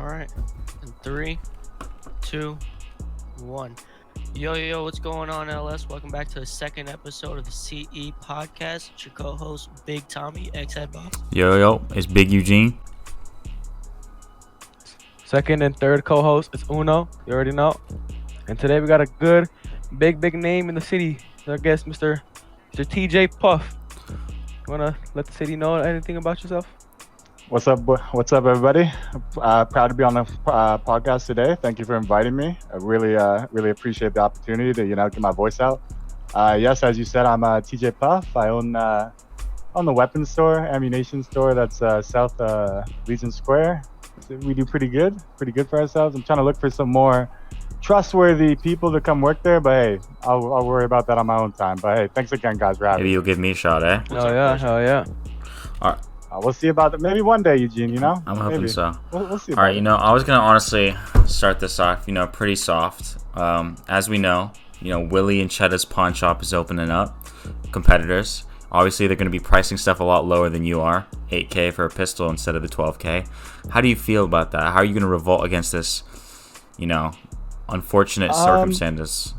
right. In 3, 2, 1. Yo, what's going on, LS? Welcome back to the second episode of the CE podcast. It's your co-host, Big Tommy, ex-head boss. Yo, it's Big Eugene. Second and third co-host, it's Uno. You already know. And today we got a good, big name in the city. I guess Mr. TJ Puff. You wanna let the city know anything about yourself? What's up, everybody? Proud to be on the podcast today. Thank you for inviting me. I really appreciate the opportunity to get my voice out. Yes, as you said, I'm TJ Puff. I own the weapons store, ammunition store that's South Legion Square. We do pretty good for ourselves. I'm trying to look for some more trustworthy people to come work there, but hey, I'll worry about that on my own time. But hey, thanks again, guys, for having me. Maybe you'll give me a shot, eh? Hell yeah. All right. We'll see about that. Maybe one day, Eugene. I'm hoping Maybe. so. We'll see. All right. I was gonna honestly start this off, pretty soft. As we know, Willie and Chedda's pawn shop is opening up. Competitors. Obviously, they're going to be pricing stuff a lot lower than you are. $8K for a pistol instead of the $12K. How do you feel about that? How are you going to revolt against this, unfortunate circumstances?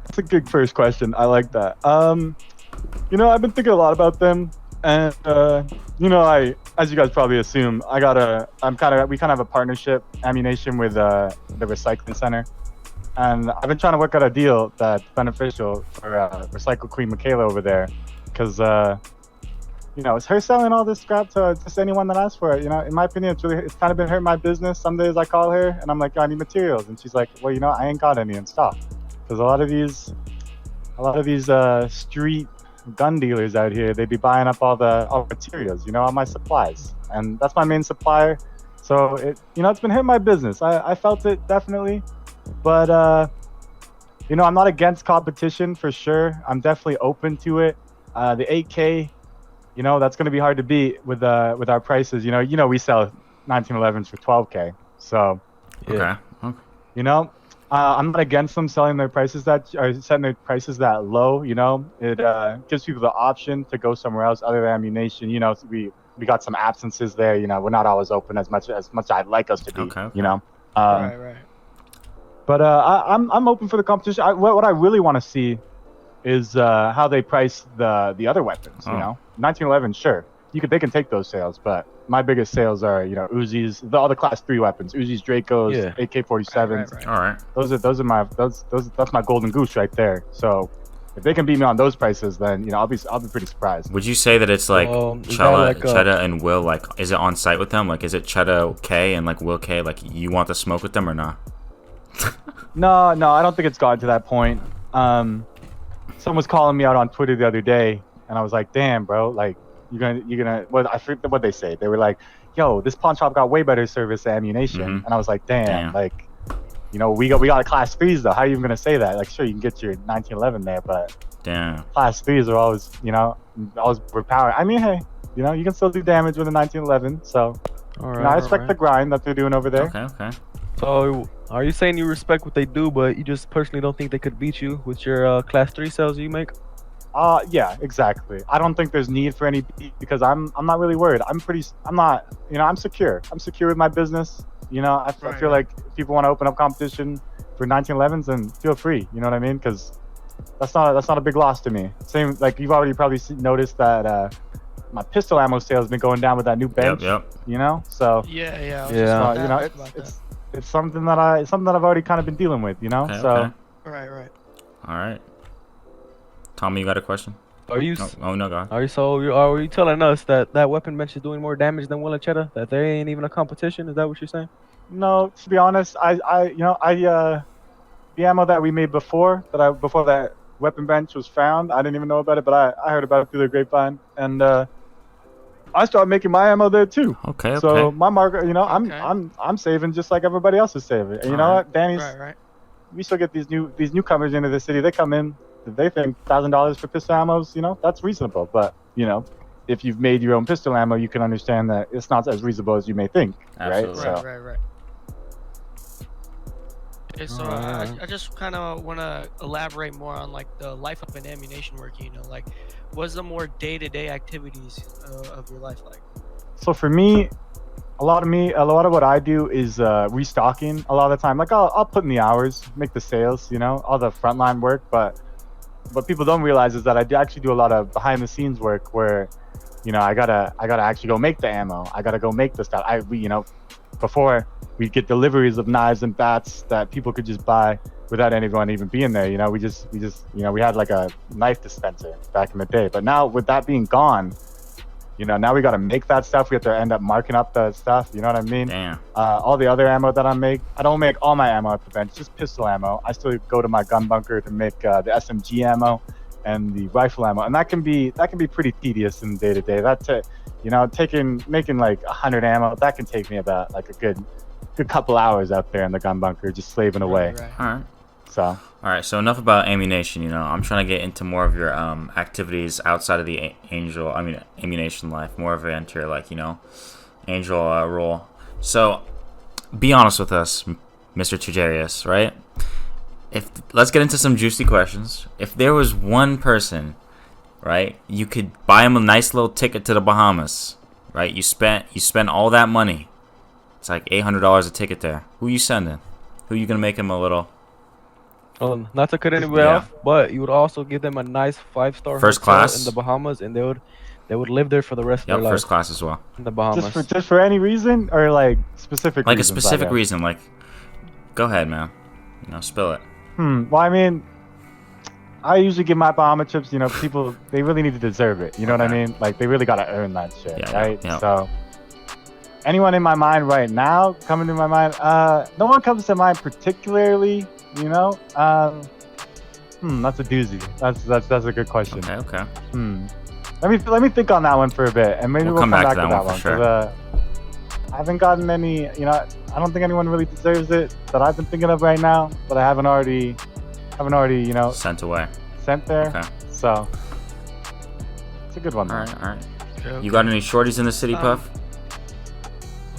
That's a good first question. I like that. I've been thinking a lot about them, and I, as you guys probably assume, we kind of have a partnership ammunition with the recycling center. And I've been trying to work out a deal that's beneficial for Recycle Queen Michaela over there, because it's her selling all this scrap to just anyone that asks for it. In my opinion, it's kind of been hurting my business. Some days I call her and I'm like, I need materials, and she's like, well, I ain't got any in stock, because a lot of these street gun dealers out here, they be buying up all the materials, all my supplies, and that's my main supplier. So it's been hurting my business. I felt it definitely. But I'm not against competition for sure. I'm definitely open to it. The 8K, that's going to be hard to beat with our prices. We sell 1911s for 12K. So Okay. I'm not against them selling their prices setting their prices that low. It gives people the option to go somewhere else other than ammunition. We got some absences there. We're not always open as much I'd like us to be. Okay. Right. But I'm open for the competition. What I really want to see is how they price the other weapons. 1911, sure, they can take those sales, but my biggest sales are Uzis, all the class 3 weapons, Uzis, Dracos, AK-47s. Right. All right. That's my golden goose right there. So if they can beat me on those prices, then I'll be pretty surprised. Would you say that it's like Chedda Chedda and Will? Like, is it on site with them? Like, is it Chedda K and like Will K? Like, you want to smoke with them or not? No, I don't think it's gotten to that point. Someone was calling me out on Twitter the other day, and I was like, "Damn, bro! Like, you're gonna." What I forget what they say. They were like, "Yo, this pawn shop got way better service and ammunition," and I was like, "Damn. Like, we got a class 3s though. How are you even gonna say that? Like, sure, you can get your 1911 there, but Damn. class 3s are always, always overpowered. I mean, hey, you can still do damage with a 1911. So, I respect the grind that they're doing over there. Okay. So, are you saying you respect what they do, but you just personally don't think they could beat you with your class 3 sales you make? Yeah, exactly. I don't think there's need for any beat, because I'm not really worried. I'm secure. I'm secure with my business. I feel like if people want to open up competition for 1911s, then feel free. You know what I mean? Because that's not a big loss to me. Same, like, you've already probably noticed that my pistol ammo sales been going down with that new bench. Yep. So Yeah. it's something that I've already kind of been dealing with. Okay. Right. All right. Tommy, you got a question? Are you? Oh no, God. Are you telling us that weapon bench is doing more damage than Will and Chedda? That they ain't even a competition? Is that what you're saying? No, to be honest, the ammo that we made before that weapon bench was found, I didn't even know about it, but I heard about it through the grapevine, and I started making my ammo there too. Okay. So my market, I'm saving just like everybody else is saving. And you know what, Danny's? Right. We still get these newcomers into the city. They come in, they think $1,000 for pistol ammos. That's reasonable. But if you've made your own pistol ammo, you can understand that it's not as reasonable as you may think. Absolutely. Right. Right. Okay, so I just kind of want to elaborate more on like the life of an ammunition worker. Like, what's the more day-to-day activities of your life like? So for me, a lot of what I do is restocking a lot of the time. Like I'll put in the hours, make the sales, all the frontline work, but what people don't realize is that I do actually do a lot of behind the scenes work where, I gotta actually go make the ammo. I gotta go make the stuff. Before we get deliveries of knives and bats that people could just buy without anyone even being there. We had like a knife dispenser back in the day, but now with that being gone, now we got to make that stuff. We have to end up marking up the stuff. You know what I mean? Damn. All the other ammo that I don't make all my ammo at the bench, just pistol ammo. I still go to my gun bunker to make the SMG ammo and the rifle ammo, and that can be pretty tedious in day to day. That's it. Making like 100 ammo, that can take me about like a good couple hours out there in the gun bunker, just slaving away. Right. All right. So. All right, so enough about ammunition. I'm trying to get into more of your activities outside of the ammunition life, more of into your angel role. So, be honest with us, Mr. Tujarius, right? Let's get into some juicy questions. If there was one person, right, you could buy him a nice little ticket to the Bahamas, right? You spent all that money. It's like $800 a ticket there. Who you sending? Who you gonna make him a little? Not to cut anybody off, but you would also give them a nice 5-star first hotel class in the Bahamas, and they would live there for the rest of their life. First class as well. In the Bahamas. Just for any reason, or like specific. Like reasons, a specific reason. Like, go ahead, man. Spill it. Well, I mean, I usually give my Bahama trips. People they really need to deserve it. You know what I mean? Like they really gotta earn that shit, right? Yeah. So, anyone in my mind right now, coming to my mind, no one comes to mind particularly. That's a doozy. That's a good question. Okay. Let me think on that one for a bit, and maybe we'll come back to that one. Sure. I haven't gotten any. I don't think anyone really deserves it that I've been thinking of right now, but I haven't already. Sent away. Sent there. Okay. So it's a good one. All right. Okay. You got any shorties in the city, Puff?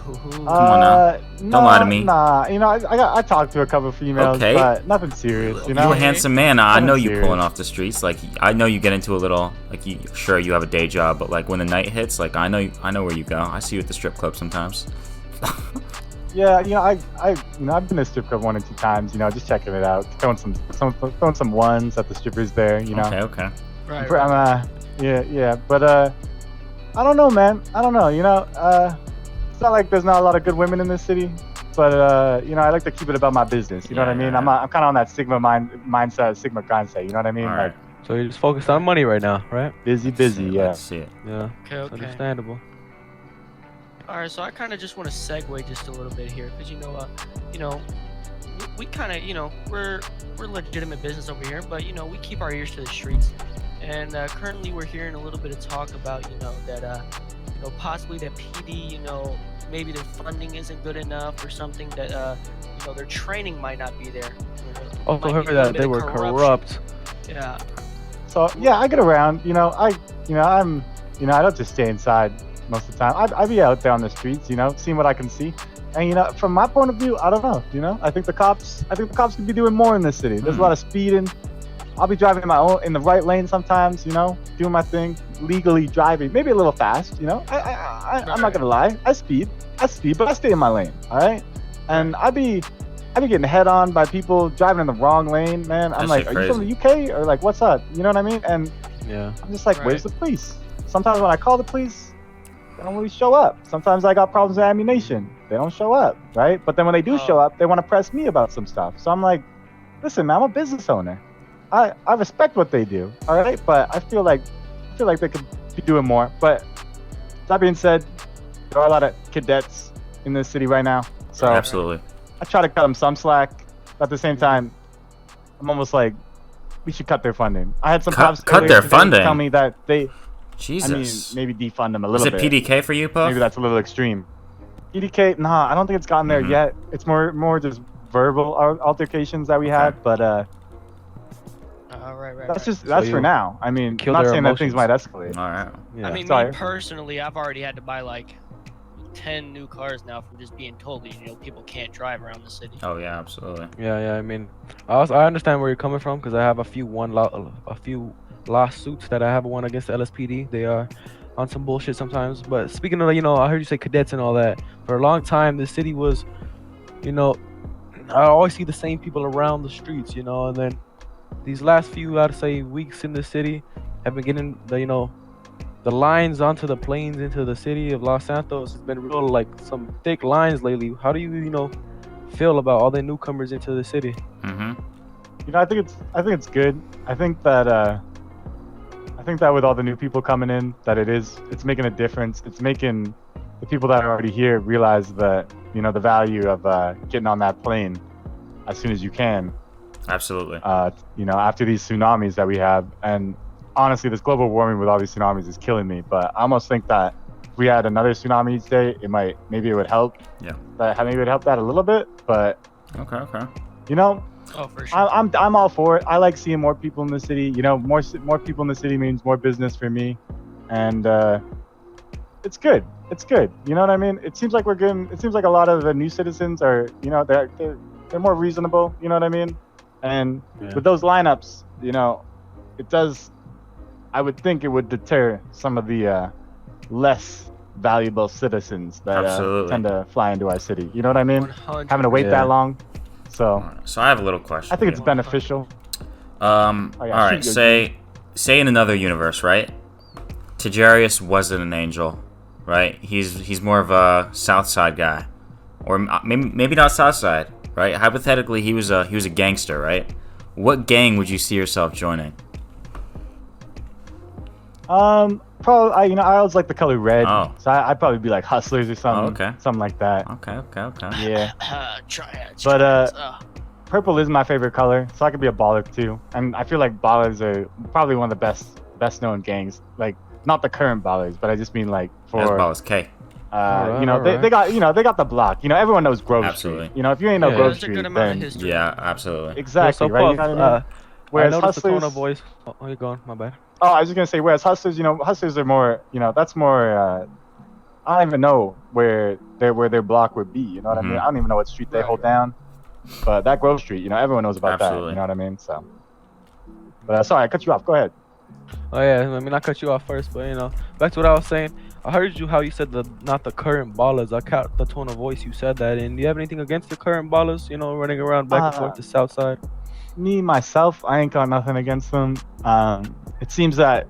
Come on now. Don't lie to me. Nah, I talked to a couple of females, Okay. but nothing serious. You're a handsome man. I know you serious. pulling off the streets. Like I know you get into a little. Like sure you have a day job, but like when the night hits, like I know where you go. I see you at the strip club sometimes. Yeah, I've been to strip club 1 or 2 times. Just checking it out, throwing some ones at the strippers there. Okay. Right. Yeah, but I don't know, man. I don't know. It's not like there's not a lot of good women in this city, but I like to keep it about my business. You know what I mean? I'm kind of on that Sigma mindset, Sigma mindset. You know what I mean? All Like right. So you're just focused on money right now, right? busy. Yeah. Let's see it. Yeah. Okay. Understandable. All right, so I kind of just want to segue just a little bit here, because we kind of we're legitimate business over here, but we keep our ears to the streets, and currently we're hearing a little bit of talk about that possibly that PD maybe their funding isn't good enough or something, that their training might not be there. Also Might heard be a little that bit they of were corruption. corrupt. Yeah. So yeah, I get around. I don't just stay inside most of the time. I be out there on the streets, seeing what I can see. And from my point of view, I don't know. I think the cops could be doing more in this city. There's a lot of speeding. I'll be driving in the right lane sometimes, doing my thing, legally driving, maybe a little fast, I'm not gonna lie. I speed, but I stay in my lane, all right? And I be getting head on by people driving in the wrong lane, man. I'm like, are you from the UK or like, what's up? You know what I mean? And Yeah. I'm just like, Right. where's the police? Sometimes when I call the police, they don't really show up. Sometimes I got problems with ammunition. They don't show up, right? But then when they do show up, they want to press me about some stuff. So I'm like, listen, man, I'm a business owner. I respect what they do, all right? But I feel like they could be doing more. But that being said, there are a lot of cadets in this city right now. So Absolutely. I try to cut them some slack. But at the same time, I'm almost like, we should cut their funding. I had some cops cut earlier their today funding? tell me that they, Jesus. maybe defund them a Is little it bit. PDK for you, Puff? Maybe that's a little extreme. PDK, nah, I don't think it's gotten there yet. It's more just verbal altercations that we had, but Right. that's for now. I mean, kill I'm not their saying that things emotions. might escalate. All right. Yeah. I mean, Sorry. me personally, I've already had to buy like 10 new cars now from just being told that people can't drive around the city. Oh yeah, absolutely. Yeah. I mean, I understand where you're coming from, because I have a few lawsuits that I have won against the LSPD. They are on some bullshit sometimes. But speaking of, I heard you say cadets and all that. For a long time, the city was, you know, I always see the same people around the streets, and then these last few, I'd say, weeks in the city have been getting the lines onto the planes into the city of Los Santos. Has been real, like some thick lines lately. How do you, feel about all the newcomers into the city? Mm-hmm. I think it's good. I think that with all the new people coming in, that it's making a difference. It's making the people that are already here realize that the value of getting on that plane as soon as you can. Absolutely. After these tsunamis that we have, and honestly, this global warming with all these tsunamis is killing me. But I almost think that if we had another tsunami each day, maybe it would help. Yeah. Maybe it would help that a little bit. But Okay. Oh, for sure. I'm all for it. I like seeing more people in the city. More people in the city means more business for me, and it's good. It's good. You know what I mean? It seems like a lot of the new citizens are, they're more reasonable. You know what I mean? And with those lineups, it does. I would think it would deter some of the less valuable citizens that tend to fly into our city. You know what I mean? 100. Having to wait that long. So I have a little question. I think for it's you. beneficial. All right. Say in another universe, right? Tajarius wasn't an angel, right? He's more of a South Side guy, or maybe not South Side, right? Hypothetically, he was a gangster, right? What gang would you see yourself joining? Probably I always like the color red. Oh. So I'd probably be like Hustlers or something. Okay. Something like that. Okay. Yeah. Triads. But purple is my favorite color, so I could be a baller too. And I feel like ballers are probably one of the best known gangs. Like not the current ballers, but I just mean like That's for Ballas K. they got the block. Everyone knows Grove Absolutely. Street. If you ain't know Yeah. Grove There's a Street, good amount of then history. Yeah, absolutely. exactly So, right. Puff, You know what I mean? Whereas I noticed the tone of Hustlers, voice. Oh, you're going. My bad. oh, I was just gonna say, whereas Hustlers, Hustlers are more, that's more. I don't even know where their block would be. You know what I mean? I don't even know what street they hold down. But that Grove Street, everyone knows about that. You know what I mean? So. But sorry, I cut you off. Go ahead. Oh yeah, I mean I cut you off first, but back to what I was saying. I heard how you said not the current ballers. I caught the tone of voice you said that. And do you have anything against the current ballers? Running around back and forth to South Side. Me myself, I ain't got nothing against them. It seems that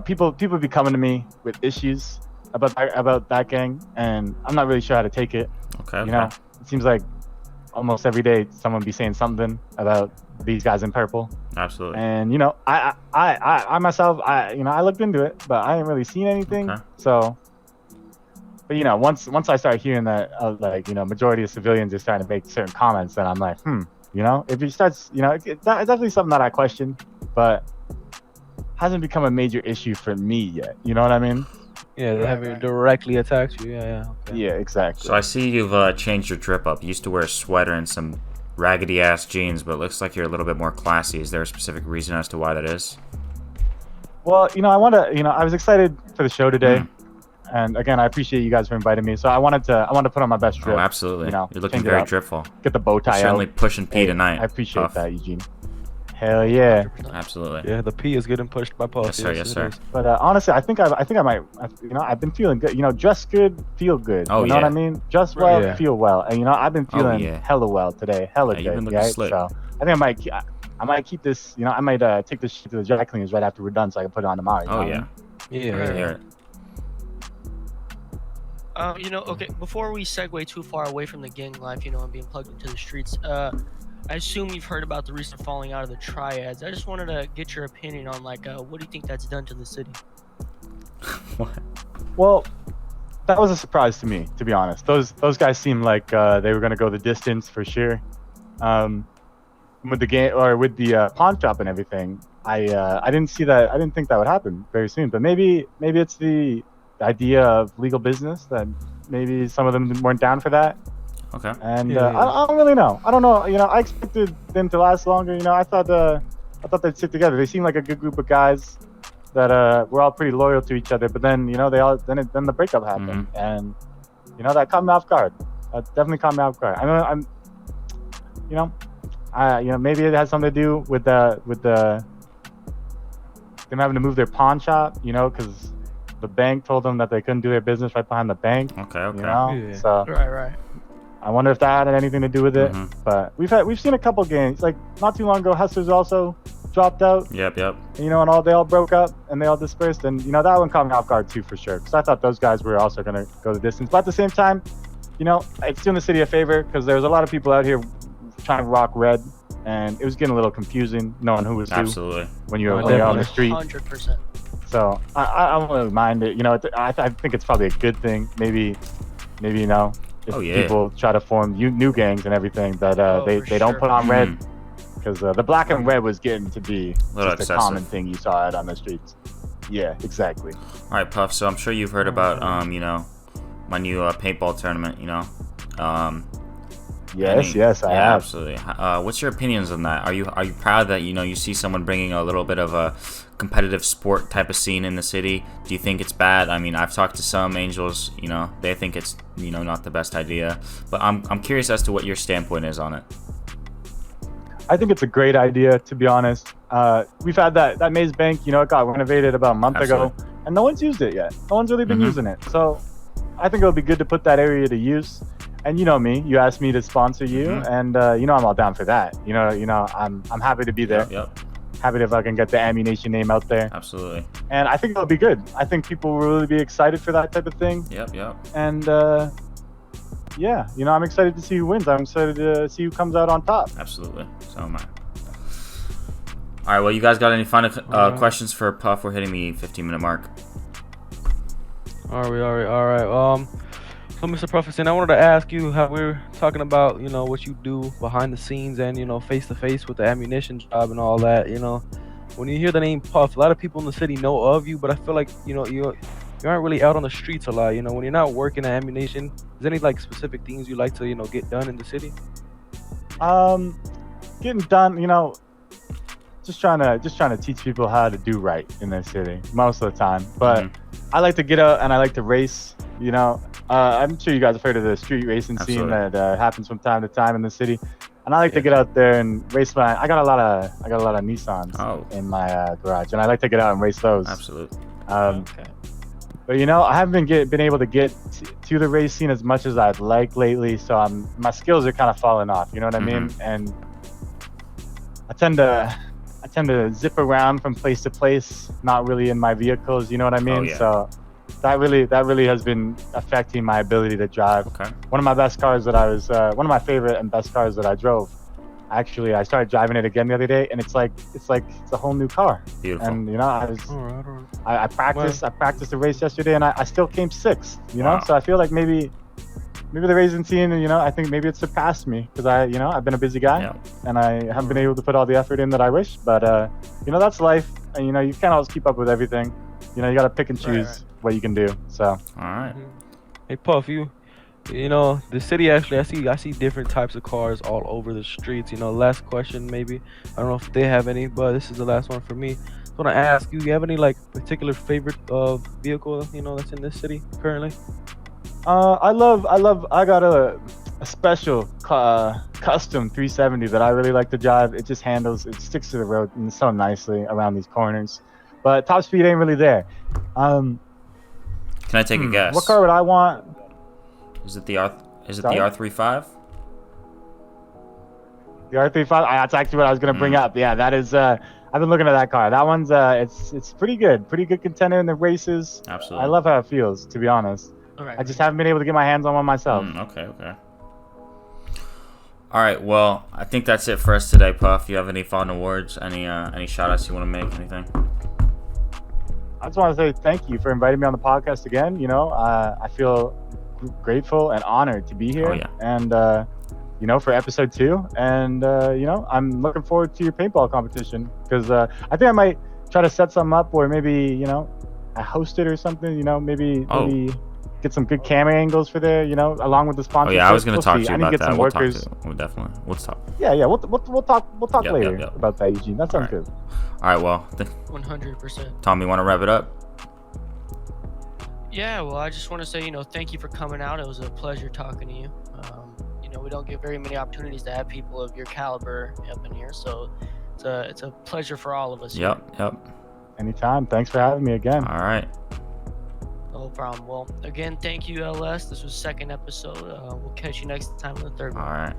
people be coming to me with issues about that gang, and I'm not really sure how to take it. Okay. It seems like almost every day someone be saying something about these guys in purple. Absolutely. And I myself, I looked into it, but I ain't really seen anything. Okay. So, but once I start hearing that, majority of civilians are starting to make certain comments, then I'm like, if he starts, it's definitely something that I question, but hasn't become a major issue for me yet. You know what I mean? Yeah, they haven't directly attacked you. Yeah. Okay. Yeah, exactly. So I see you've changed your drip up. You used to wear a sweater and some raggedy ass jeans, but it looks like you're a little bit more classy. Is there a specific reason as to why that is? Well, I was excited for the show today. And again, I appreciate you guys for inviting me. So I wanted to put on my best drip. Oh, absolutely. You're looking change it very up, dripful. Get the bow tie Certainly out. pushing P tonight. I appreciate Puff. that, Eugene. Hell yeah. Absolutely. Yeah, the P is getting pushed by Puff. Yes, sir. Yes, it sir. is. But honestly, I think I might. I've been feeling good. Dress good, feel good. Oh, you know yeah. what I mean? Dress well, Yeah. feel well. And I've been feeling yeah. hella well today. Hella Yeah, you've been good. looking Right? slick. So I think I might keep this. I might take this shit to the dry cleaners right after we're done, so I can put it on tomorrow. Oh, yeah. Yeah. Okay, before we segue too far away from the gang life, and being plugged into the streets, I assume you've heard about the recent falling out of the triads. I just wanted to get your opinion on, what do you think that's done to the city? What? Well, that was a surprise to me, to be honest. Those guys seemed like they were gonna go the distance for sure. With the game or with the pawn shop and everything, I didn't see that. I didn't think that would happen very soon. But maybe it's the idea of legal business that maybe some of them weren't down for that. Okay. And Yeah. I don't really know. I don't know. I expected them to last longer. I thought they'd stick together. They seemed like a good group of guys that were all pretty loyal to each other. But then then the breakup happened, and that caught me off guard. That definitely caught me off guard. Maybe it has something to do with them having to move their pawn shop. Because The bank told them that they couldn't do their business right behind the bank. Okay, okay. You know, Yeah. so Right. I wonder if that had anything to do with it. Mhm. But we've seen a couple gangs. Like not too long ago, Hustlers also dropped out. Yep. You know, and they all broke up and they all dispersed. And you know that one caught me off guard too for sure, because I thought those guys were also gonna go the distance. But at the same time, you know, it's doing the city a favor because there was a lot of people out here trying to rock red, and it was getting a little confusing knowing who was who Absolutely. when you're Oh, on the street. 100%. So I wouldn't mind it. You know, I think it's probably a good thing. Maybe you know, if Oh, yeah. people try to form new gangs and everything, that they for don't sure. put on red, because the black and red was getting to be Little just a excessive. common thing you saw out on the streets. Yeah, exactly. All right, Puff. So I'm sure you've heard about you know, my new paintball tournament. You know. Yes, I yeah, have. absolutely. What's your opinions on that? Are you proud that you see someone bringing a little bit of a competitive sport type of scene in the city? Do you think it's bad? I mean, I've talked to some Angels. You know, they think it's not the best idea. But I'm curious as to what your standpoint is on it. I think it's a great idea, to be honest. We've had that Maze Bank, you know, it got renovated about a month ago, and no one's used it yet. No one's really been using it. So I think it would be good to put that area to use. And you know me, you asked me to sponsor you, and you know I'm all down for that. You know, I'm happy to be there. Yep. Happy if I can get the Ammunition name out there. Absolutely. And I think it'll be good. I think people will really be excited for that type of thing. Yep. And yeah, you know, I'm excited to see who wins. I'm excited to see who comes out on top. Absolutely. So am I. All right. Well, you guys got any final questions for Puff? We're hitting the 15-minute mark. All right. So, Mr. Professor, I wanted to ask you how we're talking about, you know, what you do behind the scenes and, you know, face to face with the ammunition job and all that. You know, when you hear the name Puff, a lot of people in the city know of you, but I feel like, you know, you aren't really out on the streets a lot. You know, when you're not working at ammunition, is there any like specific things you like to, you know, get done in the city? Getting done, you know, just trying to teach people how to do right in this city most of the time. But I like to get out and I like to race. You know, I'm sure you guys have heard of the street racing scene that happens from time to time in the city, and I like to get out there and race I got a lot of Nissans in my garage, and I like to get out and race those. Absolutely. Okay. But you know, I haven't been able to get to the race scene as much as I'd like lately, so my skills are kind of falling off. You know what I mean? And I tend to zip around from place to place, not really in my vehicles. You know what I mean? So that really has been affecting my ability to drive. Okay. One of my best cars that one of my favorite and best cars that I drove. Actually, I started driving it again the other day, and it's a whole new car. Beautiful. And you know, I practiced the race yesterday, and I still came sixth. You know, so I feel like maybe the racing scene, you know, I think maybe it surpassed me because I've been a busy guy, and I haven't been able to put all the effort in that I wish. But you know, that's life, and you know, you can't always keep up with everything. You know, you got to pick and choose what you can do. So. All right. Hey Puff, you know, the city actually, I see different types of cars all over the streets. You know, last question maybe. I don't know if they have any, but this is the last one for me. I want to ask you, have any like particular favorite vehicle, you know, that's in this city currently? I got a special custom 370 that I really like to drive. It just it sticks to the road and so nicely around these corners. But top speed ain't really there. Can I take a guess? What car would I want? Is it the R35? The R35. That's actually what I was gonna bring up. Yeah, that is. I've been looking at that car. That one's. It's pretty good. Pretty good contender in the races. Absolutely. I love how it feels, to be honest. Right. I just haven't been able to get my hands on one myself. Okay. All right. Well, I think that's it for us today, Puff. You have any final words? Any shout outs you want to make? Anything? I just want to say thank you for inviting me on the podcast again. You know, I feel grateful and honored to be here. And you know, for episode 2. And you know, I'm looking forward to your paintball competition because I think I might try to set something up where maybe, you know, I host it or something. You know, maybe get some good camera angles for there. You know, along with the sponsor. Oh yeah, I was going to talk to you about that. We'll talk. We'll talk. Yeah, we'll talk later about that, Eugene. That sounds good. All right, well, 100%. Tom, you want to wrap it up? Yeah, well, I just want to say, you know, thank you for coming out. It was a pleasure talking to you. You know, we don't get very many opportunities to have people of your caliber up in here, so it's a pleasure for all of us. Yep. Anytime. Thanks for having me again. All right. No problem. Well, again, thank you, LS. This was second episode. We'll catch you next time on the third All one. right.